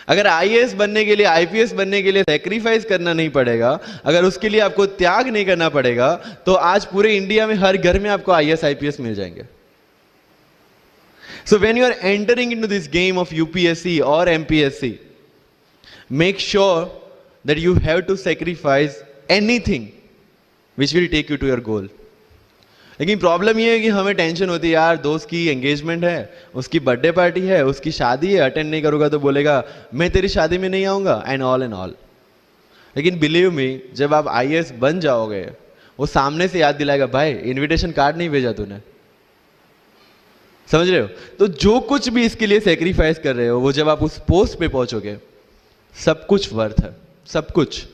अगर आईएएस बनने के लिए, आईपीएस बनने के लिए सैक्रिफाइस करना नहीं पड़ेगा, अगर उसके लिए आपको त्याग नहीं करना पड़ेगा, तो आज पूरे इंडिया में हर घर में आपको आईएएस आईपीएस मिल जाएंगे. So when you are entering into this game of UPSC or MPSC, make sure that you have to sacrifice anything which will take you to your goal. लेकिन प्रॉब्लम ये है कि हमें टेंशन होती है, यार दोस्त की एंगेजमेंट है, उसकी बर्थडे पार्टी है, उसकी शादी है, अटेंड नहीं करूंगा तो बोलेगा मैं तेरी शादी में नहीं आऊंगा, एंड ऑल. लेकिन बिलीव मी, जब आप आईएएस बन जाओगे, वो सामने से याद दिलाएगा, भाई इनविटेशन कार्ड नहीं भेजा तूने. समझ रहे हो? तो जो कुछ भी इसके लिए सेक्रीफाइस कर रहे हो, वो जब आप उस पोस्ट पे पहुंचोगे, सब कुछ वर्थ है, सब कुछ.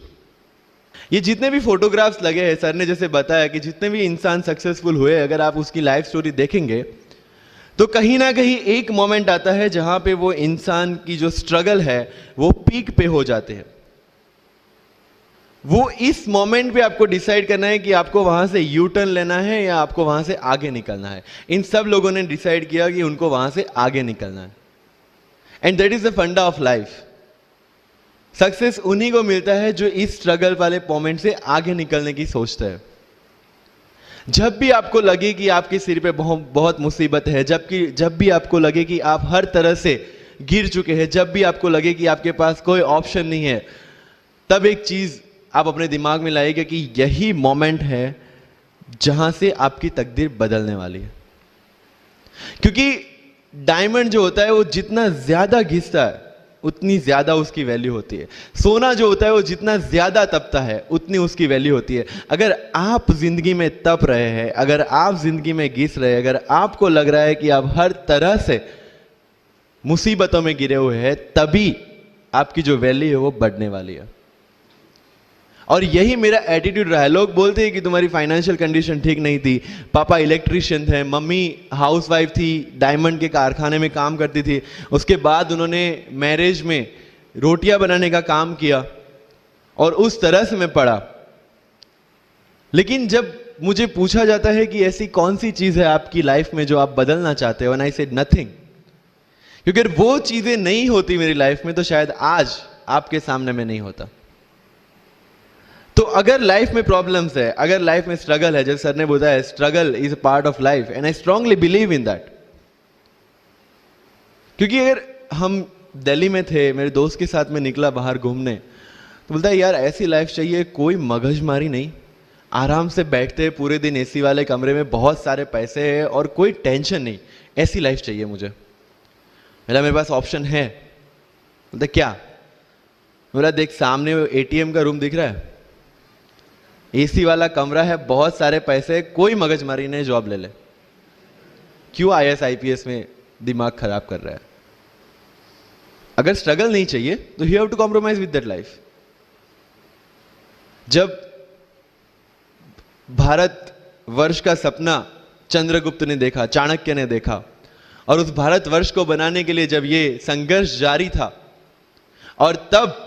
ये जितने भी फोटोग्राफ्स लगे हैं, सर ने जैसे बताया कि जितने भी इंसान सक्सेसफुल हुए, अगर आप उसकी लाइफ स्टोरी देखेंगे तो कहीं ना कहीं एक मोमेंट आता है जहां पे वो इंसान की जो स्ट्रगल है वो पीक पे हो जाते हैं. वो इस मोमेंट पे आपको डिसाइड करना है कि आपको वहां से यू टर्न लेना है या आपको वहां से आगे निकलना है. इन सब लोगों ने डिसाइड किया कि उनको वहां से आगे निकलना है. एंड दैट इज द फंडा ऑफ लाइफ. सक्सेस उन्हीं को मिलता है जो इस स्ट्रगल वाले मोमेंट से आगे निकलने की सोचता है. जब भी आपको लगे कि आपके सिर पे बहुत मुसीबत है, जब भी आपको लगे कि आप हर तरह से गिर चुके हैं, जब भी आपको लगे कि आपके पास कोई ऑप्शन नहीं है, तब एक चीज आप अपने दिमाग में लाइएगा कि यही मोमेंट है जहां से आपकी तकदीर बदलने वाली है. क्योंकि डायमंड जो होता है वो जितना ज्यादा घिसता है उतनी ज्यादा उसकी वैल्यू होती है. सोना जो होता है वो जितना ज्यादा तपता है उतनी उसकी वैल्यू होती है. अगर आप जिंदगी में तप रहे हैं, अगर आप जिंदगी में घिस रहे हैं, अगर आपको लग रहा है कि आप हर तरह से मुसीबतों में गिरे हुए हैं, तभी आपकी जो वैल्यू है वो बढ़ने वाली है. और यही मेरा एटीट्यूड रहा है. लोग बोलते हैं कि तुम्हारी फाइनेंशियल कंडीशन ठीक नहीं थी, पापा इलेक्ट्रिशियन थे, मम्मी हाउसवाइफ थी, डायमंड के कारखाने में काम करती थी, उसके बाद उन्होंने मैरिज में रोटियां बनाने का काम किया और उस तरह से मैं पढ़ा. लेकिन जब मुझे पूछा जाता है कि ऐसी कौन सी चीज है आपकी लाइफ में जो आप बदलना चाहते हो, एंड आई सेड नथिंग. क्योंकि अगर वो चीजें नहीं होती मेरी लाइफ में तो शायद आज आपके सामने में नहीं होता. तो अगर लाइफ में प्रॉब्लम्स है, अगर लाइफ में स्ट्रगल है, जैसे सर ने बताया struggle is a part of life, and I strongly believe in that. क्योंकि अगर हम दिल्ली में थे, मेरे दोस्त के साथ में निकला बाहर घूमने, तो बोलता है यार ऐसी लाइफ चाहिए, कोई मगजमारी नहीं, आराम से बैठते पूरे दिन एसी वाले कमरे में, बहुत सारे पैसे है और कोई टेंशन नहीं, ऐसी लाइफ चाहिए मुझे. मेरे पास ऑप्शन है. बोलता क्या? बोला देख सामने एटीएम का रूम दिख रहा है, एसी वाला कमरा है, बहुत सारे पैसे, कोई मगजमारी नहीं, जॉब ले ले. क्यों आईएएस आईपीएस में दिमाग खराब कर रहा है? अगर स्ट्रगल नहीं चाहिए तो you have to compromise with that life. जब भारत वर्ष का सपना चंद्रगुप्त ने देखा, चाणक्य ने देखा, और उस भारत वर्ष को बनाने के लिए जब ये संघर्ष जारी था, और तब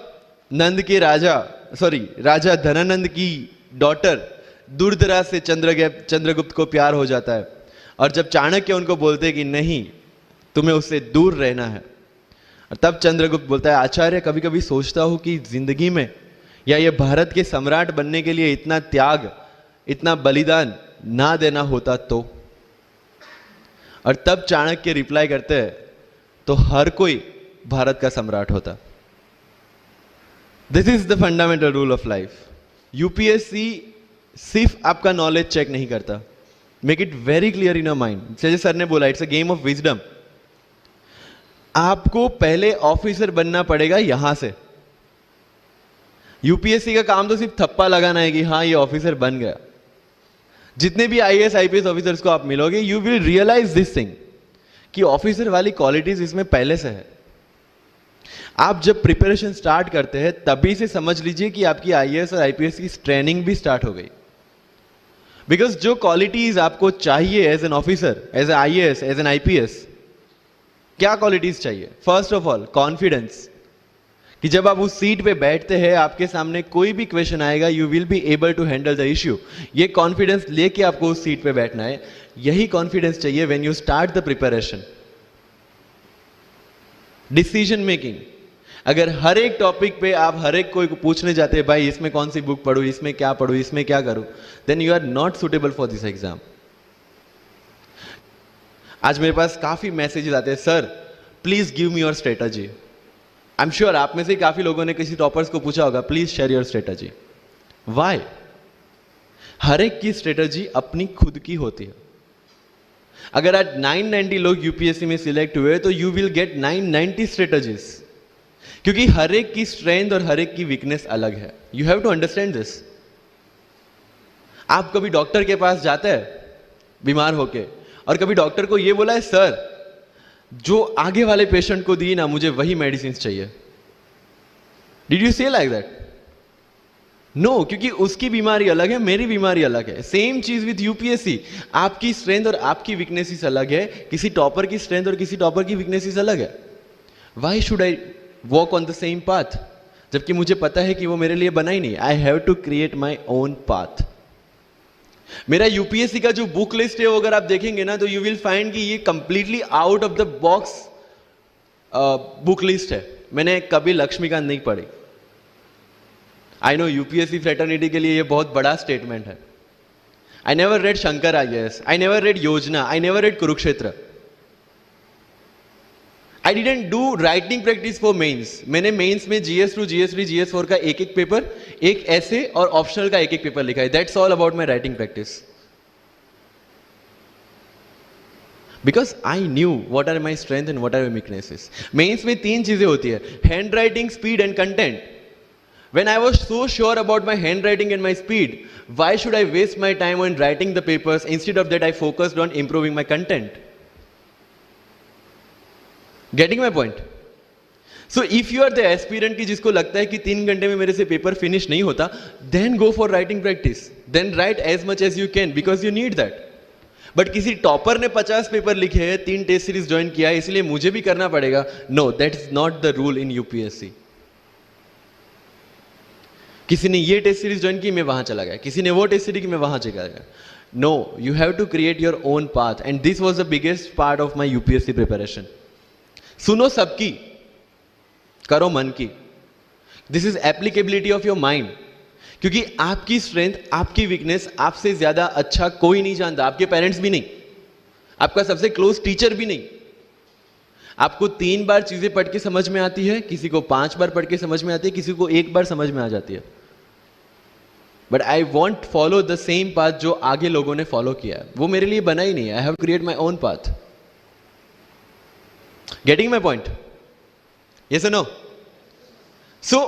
नंद के राजा धनानंद की डॉटर दूरदराज से चंद्रगुप्त को प्यार हो जाता है, और जब चाणक्य उनको बोलते कि नहीं तुम्हें उससे दूर रहना है, और तब चंद्रगुप्त बोलता है आचार्य कभी कभी सोचता हूं कि जिंदगी में या ये भारत के सम्राट बनने के लिए इतना त्याग, इतना बलिदान ना देना होता तो. और तब चाणक्य रिप्लाई करते हैं तो हर कोई भारत का सम्राट होता. This is the fundamental rule of life. UPSC सिर्फ आपका नॉलेज चेक नहीं करता. Make it very clear in your mind. जैसे सर ने बोला it's a game of wisdom. आपको पहले ऑफिसर बनना पड़ेगा यहां से. यूपीएससी का काम तो सिर्फ थप्पा लगाना है कि हाँ ये ऑफिसर बन गया. जितने भी आईएएस आईपीएस ऑफिसर्स को आप मिलोगे, you will realize this thing कि ऑफिसर वाली क्वालिटीज इसमें पहले से है. आप जब प्रिपरेशन स्टार्ट करते हैं तभी से समझ लीजिए कि आपकी आईएएस और आईपीएस की ट्रेनिंग भी स्टार्ट हो गई. बिकॉज जो क्वालिटीज आपको चाहिए as an officer, as a IAS, as an IPS, क्या क्वालिटीज चाहिए? फर्स्ट ऑफ ऑल कॉन्फिडेंस, कि जब आप उस सीट पे बैठते हैं आपके सामने कोई भी क्वेश्चन आएगा you will be able to handle the issue. ये कॉन्फिडेंस लेके आपको उस सीट पे बैठना है. यही कॉन्फिडेंस चाहिए when you start the preparation. Decision making, अगर हर एक टॉपिक पे आप हर एक कोई को पूछने जाते हैं भाई इसमें कौन सी बुक पढूं, इसमें क्या पढूं, इसमें क्या करूं, then you are not suitable for this exam. आज मेरे पास काफी मैसेजेस आते हैं, sir please give me your strategy. I am sure आप में से काफी लोगों ने किसी टॉपर्स को पूछा होगा please share your strategy. Why? हर एक की स्ट्रेटजी अपनी खुद की होती है। अगर आज 990 लोग यूपीएससी में सिलेक्ट हुए तो यू विल गेट 990 स्ट्रेटजीज, क्योंकि हर एक की स्ट्रेंथ और हर एक की वीकनेस अलग है। You have to understand this. आप कभी डॉक्टर के पास जाते हैं बीमार होके और कभी डॉक्टर को यह बोला है सर जो आगे वाले पेशेंट को दी ना मुझे वही मेडिसिन चाहिए? डिड यू से लाइक दैट? नो, क्योंकि उसकी बीमारी अलग है, मेरी बीमारी अलग है। सेम चीज विथ यूपीएससी, आपकी स्ट्रेंथ और आपकी वीकनेसेस अलग है, किसी टॉपर की स्ट्रेंथ और किसी टॉपर की वीकनेसेस अलग है। Why should I walk on the same path, जबकि मुझे पता है कि वो मेरे लिए बना ही नहीं। I have to create my own path. मेरा यूपीएससी का जो बुक लिस्ट है वो अगर आप देखेंगे ना तो यू विल फाइंड कि ये completely out of the box book list है। मैंने कभी लक्ष्मीकांत नहीं पढ़ी। आई नो यूपीएससी फ्रेटर्निटी के लिए ये बहुत बड़ा स्टेटमेंट है। I never read Shankar IAS, I never read Yojana, I never read Kurukshetra. I didn't do writing practice for mains. मैंने मेंस में GS2, GS3, GS4 का एक एक पेपर, एक ऐसे और ऑप्शनल का एक एक पेपर लिखा है। That's all about my writing practice. Because I knew what are my strength and what are my weaknesses. Mains में 3 चीजें होती है, hand writing, speed and content. When I was so sure about my handwriting and my speed, why should I waste my time on writing the papers? Instead of that, I focused on improving my content. Getting my point? So if you are the aspirant की जिसको लगता है कि 3 घंटे में मेरे से paper finish नहीं होता, then go for writing practice. Then write as much as you can because you need that. But किसी टॉपर ने 50 पेपर लिखे हैं, 3 टेस्ट सीरीज ज्वाइन किया है, इसलिए मुझे भी करना पड़ेगा। No, that is not the rule in UPSC. किसी ने ये टेस्ट सीरीज ज्वाइन की, मैं वहां चला गया, किसी ने वो टेस्ट सीरीज की, मैं वहां चला गया। No, you have to create your own path and this was the biggest part of my UPSC preparation. सुनो सबकी, करो मन की। This is applicability of your mind, क्योंकि आपकी स्ट्रेंथ, आपकी वीकनेस आपसे ज्यादा अच्छा कोई नहीं जानता। आपके पेरेंट्स भी नहीं, आपका सबसे क्लोज टीचर भी नहीं। आपको 3 बार चीजें पढ़ के समझ में आती है, किसी को 5 बार पढ़ के समझ में आती है, किसी को 1 बार समझ में आ जाती है। But I want follow the same path जो आगे लोगों ने फॉलो किया है, वो मेरे लिए बना ही नहीं है। I have create my own path. Getting my point? Yes और नो? सो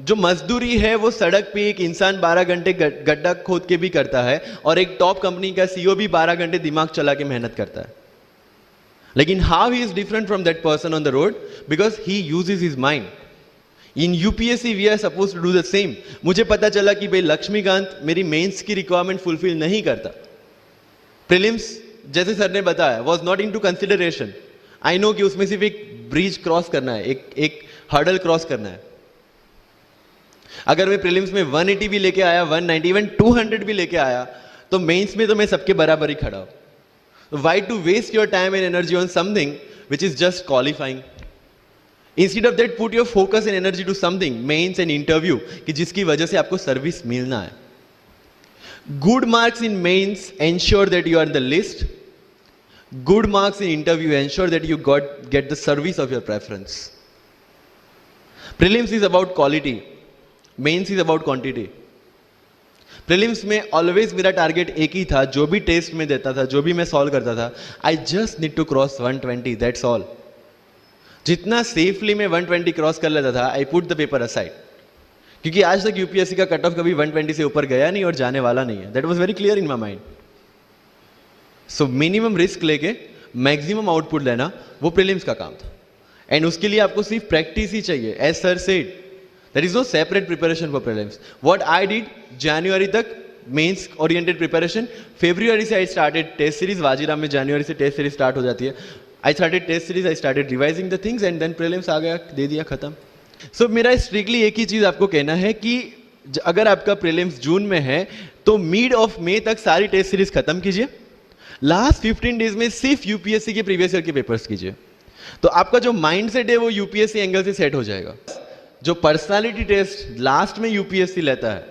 जो मजदूरी है वो सड़क पे एक इंसान 12 घंटे गड्ढा खोद के भी करता है और एक टॉप कंपनी का सीईओ भी 12 घंटे दिमाग चला के मेहनत करता है। लेकिन how he is different from that person on the road? Because he uses his mind. In UPSC we are suppose to do the same. मुझे पता चला कि भाई लक्ष्मीकांत मेरी मेंस की रिक्वायरमेंट फुलफिल नहीं करता। प्रीलिम्स जैसे सर ने बताया was not into consideration. I know कि उसमें सिर्फ एक ब्रिज क्रॉस करना है, एक हर्डल क्रॉस करना है। अगर मैं प्रीलिम्स में 180 भी लेके आया, 190, इवन 200 भी लेके आया, तो मेंस में तो मैं सबके बराबर ही खड़ा हूं। Why to waste your time and energy on something which is just qualifying? Instead of that, put your focus and energy to something, mains and interview, कि जिसकी वजह से आपको सर्विस मिलना है। Good marks in mains ensure that you are in the list. Good marks in interview ensure that you get the service of your preference. Prelims is about quality. Mains is about quantity. Prelims में always मेरा target एक ही था, जो भी test में देता था, जो भी मैं सॉल्व करता था, I just need to cross 120, that's all. जितना सेफली मैं 120 क्रॉस कर लेता था, I put the paper aside, क्योंकि आज तक यूपीएससी का कट ऑफ कभी 120 से ऊपर गया नहीं और जाने वाला नहीं है। That was very clear in my mind. So minimum risk लेके मैक्सिमम आउटपुट लेना वो प्रीलिम्स का काम था। एंड उसके लिए आपको सिर्फ प्रैक्टिस ही चाहिए। As sir said, there is no separate preparation for prelims. What I did, January तक mains oriented preparation, February से I started test series। Vajiram में January से test series start हो जाती है। I started test series, I started revising the things and then prelims आ गया, दे दिया, खत्म। So मेरा strictly एक ही चीज आपको कहना है कि अगर आपका prelims जून में है तो mid of May तक सारी test series खत्म कीजिए। Last 15 days में सिर्फ यूपीएससी के प्रीवियस ईयर के पेपर्स कीजिए, तो आपका जो माइंड सेट है वो यूपीएससी एंगल से सेट हो जाएगा। जो पर्सनालिटी टेस्ट लास्ट में यूपीएससी लेता है,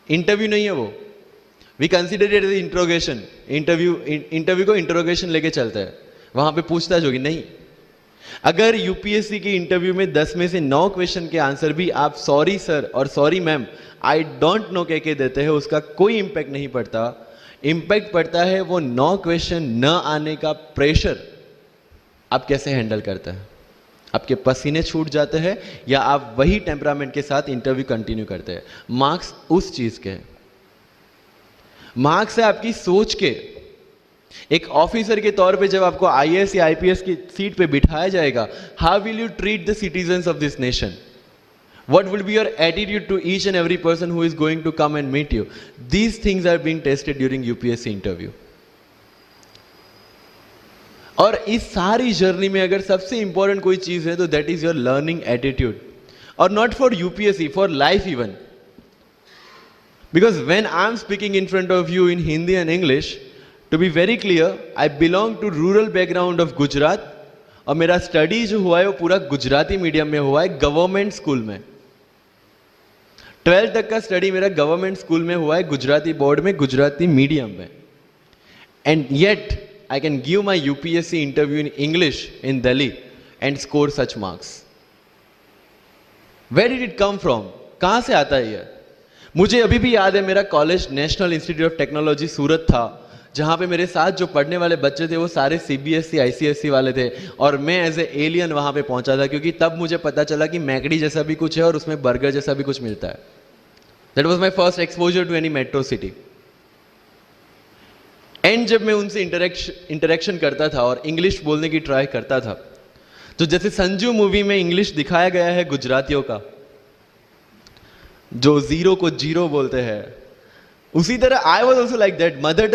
इंटरव्यू नहीं है वो। We consider it as interrogation. Interview को इंट्रोगेशन लेके चलता है, वहां पे पूछताछ होगी नहीं। अगर यूपीएससी की इंटरव्यू में 10 में से 9 क्वेश्चन के आंसर भी आप सॉरी सर और sorry ma'am I don't know कह के देते हैं, उसका कोई इंपैक्ट नहीं पड़ता। इंपैक्ट पड़ता है वो 9 क्वेश्चन न आने का प्रेशर आप कैसे हैंडल करते हैं। आपके पसीने छूट जाते हैं या आप वही टेम्परामेंट के साथ इंटरव्यू कंटिन्यू करते हैं। मार्क्स उस चीज के, मार्क्स है आपकी सोच के। एक ऑफिसर के तौर पे जब आपको आईएएस या आईपीएस की सीट पे बिठाया जाएगा, how will you treat the citizens of this nation? What will be your attitude to each and every person who is going to come and meet you? These things are being tested during UPSC interview. और इस सारी journey में अगर सबसे important कोई चीज है तो that is your learning attitude, और not for UPSC, for life even. Because when I am speaking in front of you in Hindi and English, to be very clear, I belong to rural background of Gujarat, और मेरा study जो हुआ है वो पूरा Gujarati medium में हुआ है, गवर्नमेंट स्कूल में। 12th तक का स्टडी मेरा गवर्नमेंट स्कूल में हुआ है, गुजराती बोर्ड में, गुजराती मीडियम में। And yet I can give my UPSC interview in English in Delhi and score such marks. Where did it come from? कहां से आता है ये? मुझे अभी भी याद है, मेरा college National Institute of Technology Surat था, जहां पे मेरे साथ जो पढ़ने वाले बच्चे थे वो सारे सीबीएसई आईसीएसई वाले थे, और मैं एज ए एलियन वहां पे पहुंचा था, क्योंकि तब मुझे पता चला कि मैकडी जैसा भी कुछ है और उसमें बर्गर जैसा भी कुछ मिलता है। That was my first exposure to any metro city. And जब मैं उनसे इंटरेक्शन करता था और इंग्लिश बोलने की ट्राई करता था, तो जैसे संजू मूवी में इंग्लिश दिखाया गया है गुजरातियों का, जो जीरो को जीरो बोलते हैं, उसी तरह I was also like that. Mother